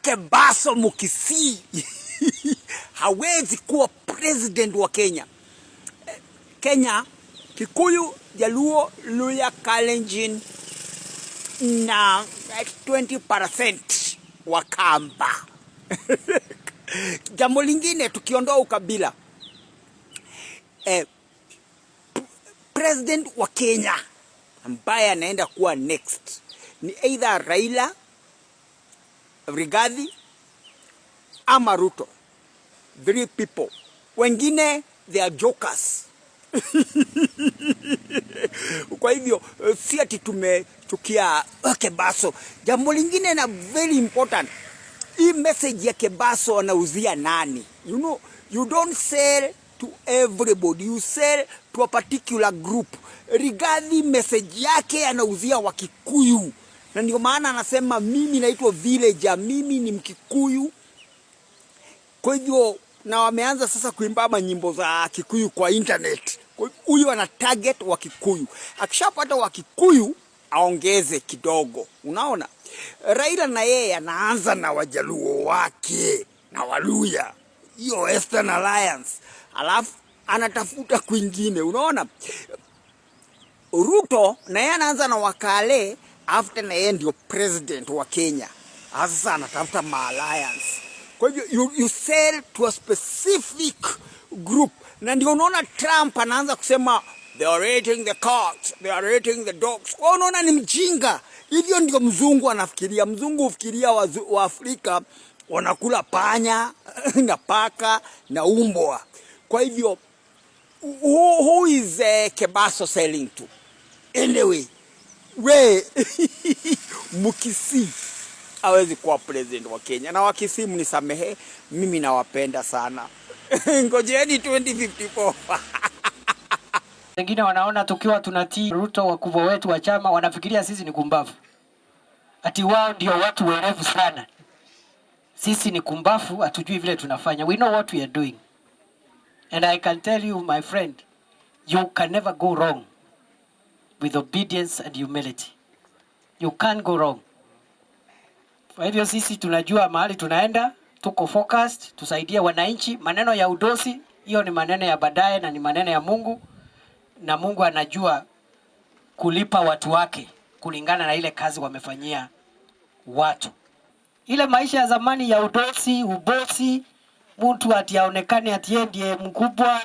Kebaso Mukisi hawezi kuwa president wa Kenya. Kenya, Kikuyu, Jaluo, Luya, Kalenjin na 20% Wakamba. Jambo lingine tukiondoa ukabila, president wa Kenya ambaye anaenda kuwa next ni either Raila, Rigathi ama Ruto. 3 people. Wengine they are jokers. Kwa hivyo si ati tumechukia Kebaso. Jambo lingine na very important, hii message ya Kebaso anauzia nani? You know, you don't sell to everybody, you sell to a particular group. Rigathi message yake anauzia Wakikuyu, na ndio maana anasema mimi naitwa villager, mimi ni Mkikuyu. Kwa hivyo na wameanza sasa kuimba nyimbo za Kikuyu kwa internet. Huyu ana target Wakikuyu. Akishapata Wakikuyu aongeze kidogo. Unaona? Raila na yeye anaanza na Wajaluo wake na Waluya. Hiyo Western Alliance. Alafu anatafuta kwingine. Unaona? Ruto na yeye anaanza na Wakale, after na yeye ndio president wa Kenya. Sasa anatafuta alliance. Kwa hivyo you sell to a specific group. Na ndio unaona Trump anaanza kusema they are rating the cats, they are rating the dogs. Kwa unaona ni mjinga. Hivyo ndio mzungu anafikiria. Mzungu ufikiria wa Afrika wanakula panya na paka na umbwa. Kwa hivyo who is Kebaso selling to? Anyway, we Mukisi hawezi kuwa president wa Kenya. Na Wakisi mnisamehe, mimi nawapenda sana. Ngojeni 2054. Wengine wanaona tukiwa tunatii Ruto wakubwa wetu wa chama wanafikiria sisi ni kumbavu. Ati wao ndio watu werevu sana. Sisi ni kumbavu, hatujui vile tunafanya. We know what we are doing. And I can tell you, my friend, you can never go wrong with obedience and humility. You can't go wrong. Kwa hivyo sisi tunajua mahali tunaenda, tuko focused, tusaidie wananchi. Maneno ya udosi, hiyo ni maneno ya baadaye na ni maneno ya Mungu. Na Mungu anajua kulipa watu wake kulingana na ile kazi wamefanyia watu. Ile maisha ya zamani ya udosi, ubosi, mtu ati aonekane ati yeye ndiye mkubwa,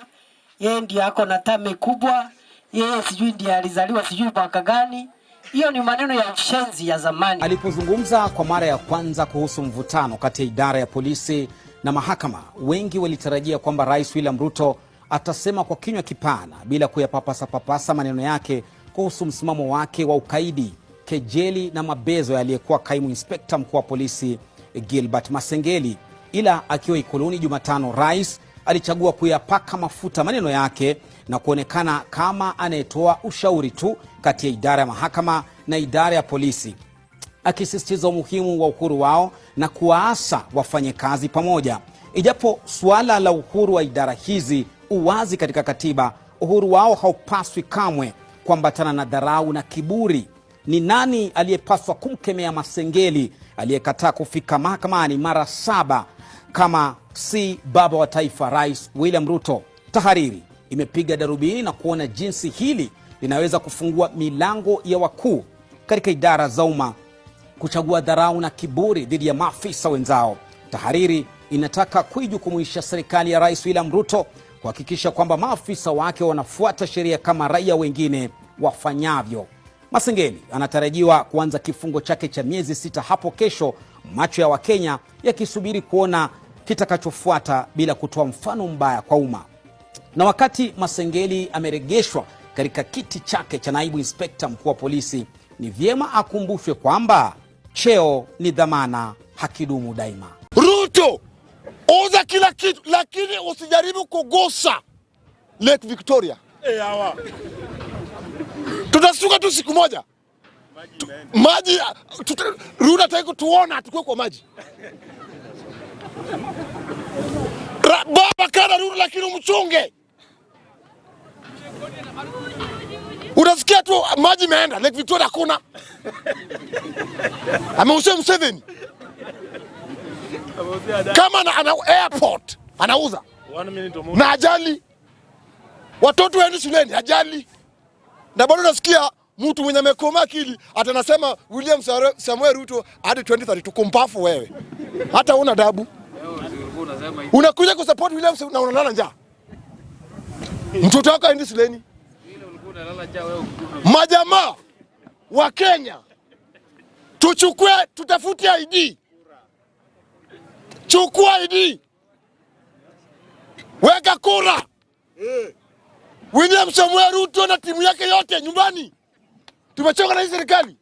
yeye ndiye ako na tame kubwa, yeye sijui ndiye alizaliwa sijui mwaka gani. Hiyo ni maneno ya ushenzi ya zamani. Alipozungumza kwa mara ya kwanza kuhusu mvutano kati ya idara ya polisi na mahakama, wengi walitarajia kwamba Rais William Ruto atasema kwa kinywa kipana bila kuyapapasa maneno yake kuhusu msimamo wake wa ukaidi, kejeli na mabezo yaliyekuwa kaimu inspekta mkuu wa polisi Gilbert Masengeli. Ila akiwa Ikuluni Jumatano, Rais alichagua kuyapaka mafuta maneno yake na kuonekana kama anayetoa ushauri tu kati ya idara ya mahakama na idara ya polisi, akisisitiza umuhimu wa uhuru wao na kuwaasa wafanye kazi pamoja. Ijapo suala la uhuru wa idara hizi uwazi katika katiba, uhuru wao haupaswi kamwe kuambatana na dharau na kiburi. Ni nani aliyepaswa kumkemea Masengeli aliyekataa kufika mahakamani mara 7 kama si baba wa taifa Rais William Ruto? Tahariri imepiga darubini na kuona jinsi hili linaweza kufungua milango ya wakuu katika idara za umma kuchagua dharau na kiburi dhidi ya maafisa wenzao. Tahariri inataka kuijumuisha serikali ya Rais William Ruto kuhakikisha kwamba maafisa wake wanafuata sheria kama raia wengine wafanyavyo. Masengeli anatarajiwa kuanza kifungo chake cha miezi 6 hapo kesho, macho ya Wakenya yakisubiri kuona kitakachofuata bila kutoa mfano mbaya kwa umma. Na wakati Masengeli amerejeshwa katika kiti chake cha naibu inspekta mkuu wa polisi, ni vyema akumbushwe kwamba cheo ni dhamana, hakidumu daima. Ruto, oza kila kitu, lakini usijaribu kugusa Lake Victoria. Hawa tutasuka tu siku moja. Maji Ruto ataki tuona tukue kwa maji. Baba kana Ruto, lakini mchunge. Unasikia tu maji imeenda Lake Victoria, hakuna. Ameusema Museveni. Kama ana airport anauza. Na ajali. Watoto waende shuleni ajali. Na bado nasikia mtu mwenye amekoma akili atanasema William Samuel Ruto hadi 2032 kumpafu wewe. Hata una adabu. Unakuja kusupport William na unalala njaa. Mtoto wako aende shuleni. Majamaa wa Kenya tutafute ID. Chukua ID. Weka kura. William Samuel Ruto na timu yake yote nyumbani. Tumechoka na hii serikali.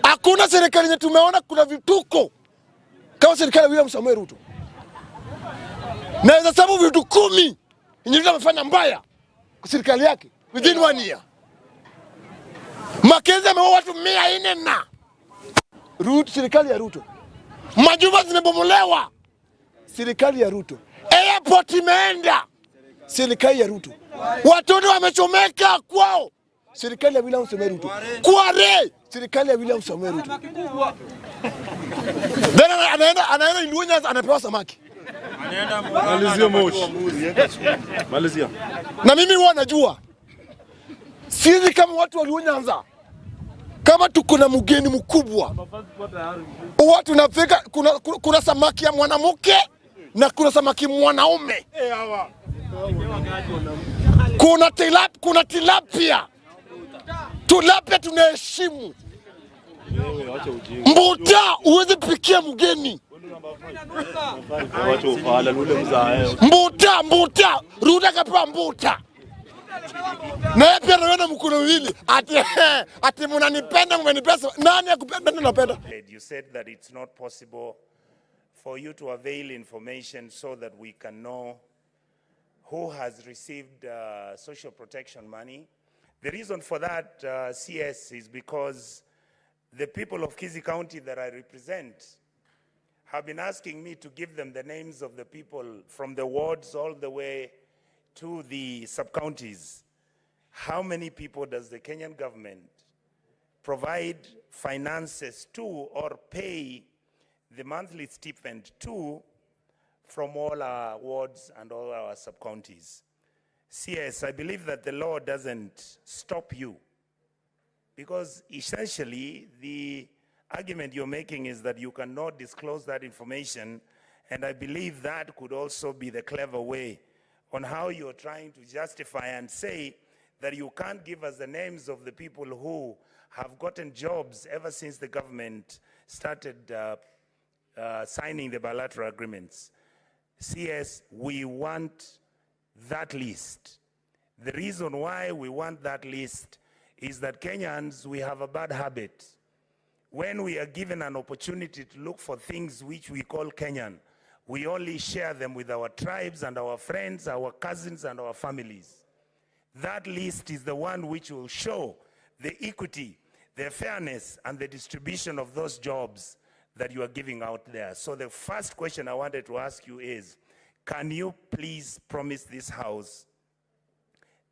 Hakuna serikali yenye tumeona kuna vituko kama serikali ya William Samuel Ruto. Naweza sababu vitu 10 yenye amefanya mbaya kwa serikali yake within 1 year. Makenzi ameua watu 400 na Ruto, serikali ya Ruto. Majumba zimebomolewa, serikali ya Ruto. Airport imeenda, serikali ya Ruto. Watoto wamechomeka kwao, serikali ya William Samuel Ruto. Kware, serikali ya William Samuel Ruto. Then anaenda Lunya anapewa samaki. Malizia moshi. Malizia. Na mimi huwa najua sisi kama watu wa Lunya kama tuko na mgeni mkubwa, watu nafika kuna samaki ya mwanamke na kuna samaki mwanaume. Kuna tilapia. Tilapia tunaheshimu. Mbuta uweze pikia mgeni. Mbuta Ruda kapewa mbuta. Na pia naona mkono wili ati mnanipenda mmenipesa. Nani akupenda napenda? You said that it's not possible for you to avail information so that we can know who has received social protection money. The reason for that, CS, is because the people of Kisii County that I represent have been asking me to give them the names of the people from the wards all the way to the sub-counties. How many people does the Kenyan government provide finances to or pay the monthly stipend to from all our wards and all our sub-counties? CS, I believe that the law doesn't stop you, because essentially the argument you're making is that you cannot disclose that information, and I believe that could also be the clever way on how you're trying to justify and say that you can't give us the names of the people who have gotten jobs ever since the government started signing the bilateral agreements. CS, we want that list. The reason why we want that list is that Kenyans, we have a bad habit. When we are given an opportunity to look for things which we call Kenyan, we only share them with our tribes and our friends, our cousins and our families. That list is the one which will show the equity, the fairness and the distribution of those jobs that you are giving out there. So the first question I wanted to ask you is, can you please promise this house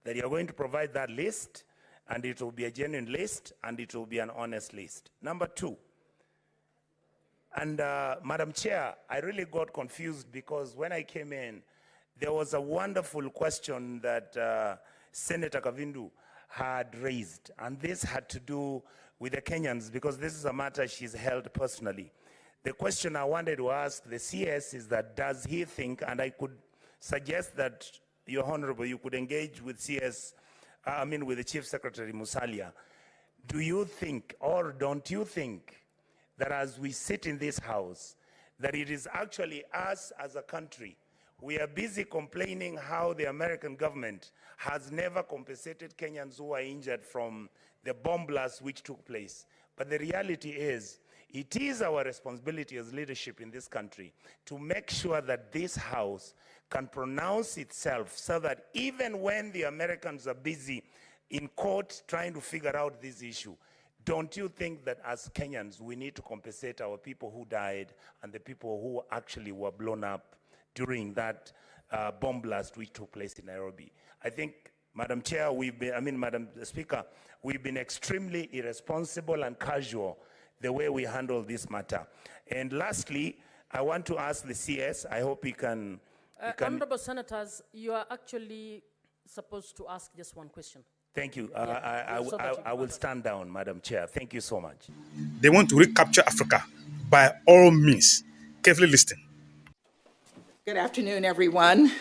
that you're going to provide that list, and it will be a genuine list and it will be an honest list? Number 2, and Madam Chair, I really got confused because when I came in, there was a wonderful question that Senator Kavindu had raised, and this had to do with the Kenyans, because this is a matter she's held personally. The question I wanted to ask the CS is that, does he think, and I could suggest that, Your Honorable, you could engage with CS, with the Chief Secretary Musalia. Do you think, or don't you think, that as we sit in this house, that it is actually us as a country, we are busy complaining how the American government has never compensated Kenyans who are injured from the bomb blast which took place. But the reality is, it is our responsibility as leadership in this country to make sure that this house can pronounce itself so that even when the Americans are busy in court trying to figure out this issue, don't you think that as Kenyans we need to compensate our people who died and the people who actually were blown up during that bomb blast which took place in Nairobi? I think, Madam Chair, Madam Speaker, we've been extremely irresponsible and casual the way we handle this matter. And lastly, I want to ask the CS, I hope he can... Honorable Senators, you are actually supposed to ask just one question. Thank you. Yeah, I will stand down, Madam Chair. Thank you so much. They want to recapture Africa by all means. Carefully listen. Good afternoon, everyone.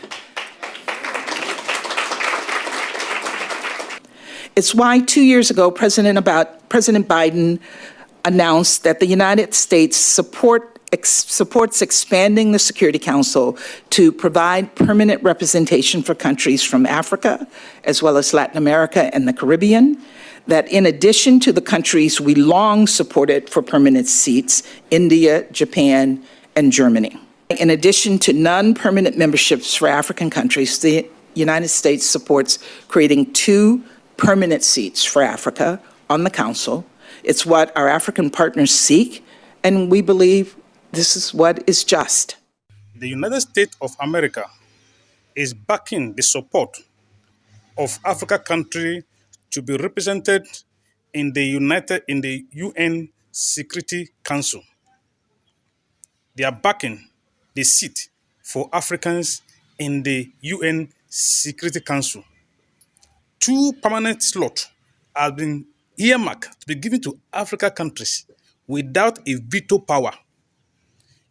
It's why 2 years ago, President Biden announced that the United States supports expanding the Security Council to provide permanent representation for countries from Africa, as well as Latin America and the Caribbean, that in addition to the countries we long supported for permanent seats, India, Japan, and Germany. In addition to non-permanent memberships for African countries, the United States supports creating 2 permanent seats for Africa on the Council. It's what our African partners seek, and we believe this is what is just. The United States of America is backing the support of African countries to be represented in the UN Security Council. They are backing the seat for Africans in the UN Security Council. 2 permanent slots have been earmarked to be given to African countries without a veto power.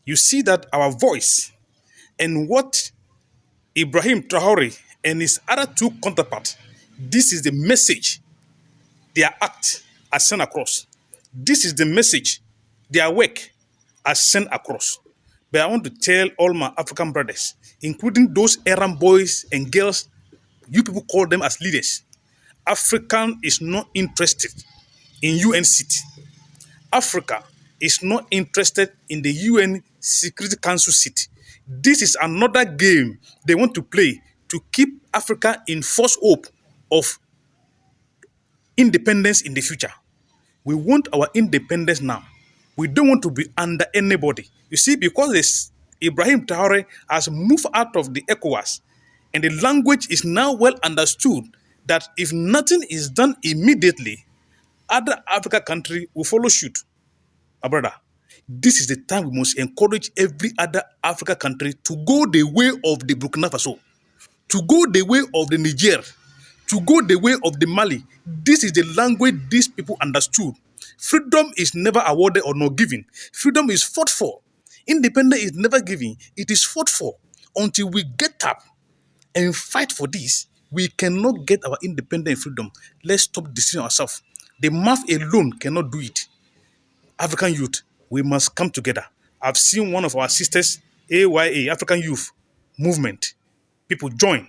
You see that our voice and what Ibrahim Traore and his other 2 counterparts, this is the message their act has sent across. This is the message their work has sent across. But I want to tell all my African brothers, including those errand boys and girls, you people call them as leaders. African is not interested in UN seat. Africa is not interested in the UN Security Council seat. This is another game they want to play to keep Africa in false hope of independence in the future. We want our independence now. We don't want to be under anybody. You see, because Ibrahim Traore has moved out of the ECOWAS, and the language is now well understood that if nothing is done immediately, other African countries will follow suit. My brother, this is the time we must encourage every other African country to go the way of the Burkina Faso, to go the way of the Niger, to go the way of the Mali. This is the language these people understood. Freedom is never awarded or not given. Freedom is fought for. Independence is never given. It is fought for. Until we get up and fight for this, we cannot get our independence and freedom. Let's stop deceiving ourselves. The math alone cannot do it. African youth, we must come together. I've seen one of our sisters, AYA, African Youth Movement. People join.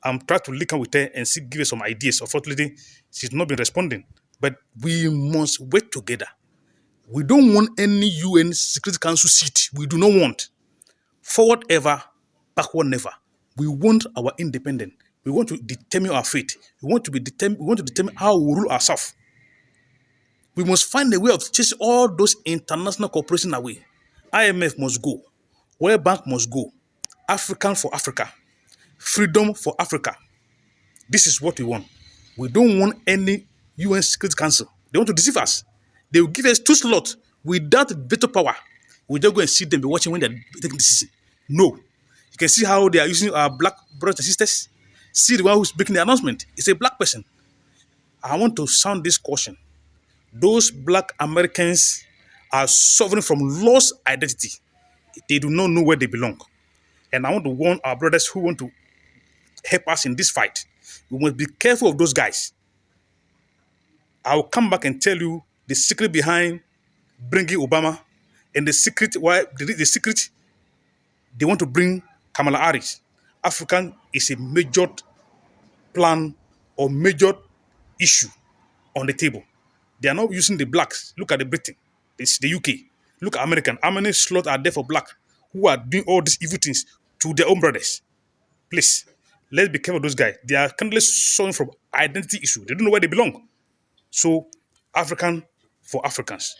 I'm trying to link up with her and give her some ideas. Unfortunately, she's not been responding. But we must work together. We don't want any UN Security Council seat. We do not want. Forward ever, backward never. We want our independence. We want to determine our fate. We want to determine how we rule ourselves. We must find a way of chasing all those international corporations away. IMF must go. World Bank must go. African for Africa. Freedom for Africa. This is what we want. We don't want any UN Security Council. They want to deceive us. They will give us 2 slots without veto power. We just go and see them, be watching when they're taking decision. No. You can see how they are using our black brothers and sisters. See the one who's making the announcement. It's a black person. I want to sound this caution. Those black Americans are suffering from lost identity. They do not know where they belong. And I want to warn our brothers who want to help us in this fight. We must be careful of those guys. I will come back and tell you the secret behind bringing Obama and the secret why they want to bring Kamala Harris. African is a major plan or major issue on the table. They are not using the blacks. Look at the Britain, it's the UK. Look at American. How many slots are there for black who are doing all these evil things to their own brothers? Please, let's be careful of those guys. They are currently suffering from identity issue. They don't know where they belong. So, African for Africans.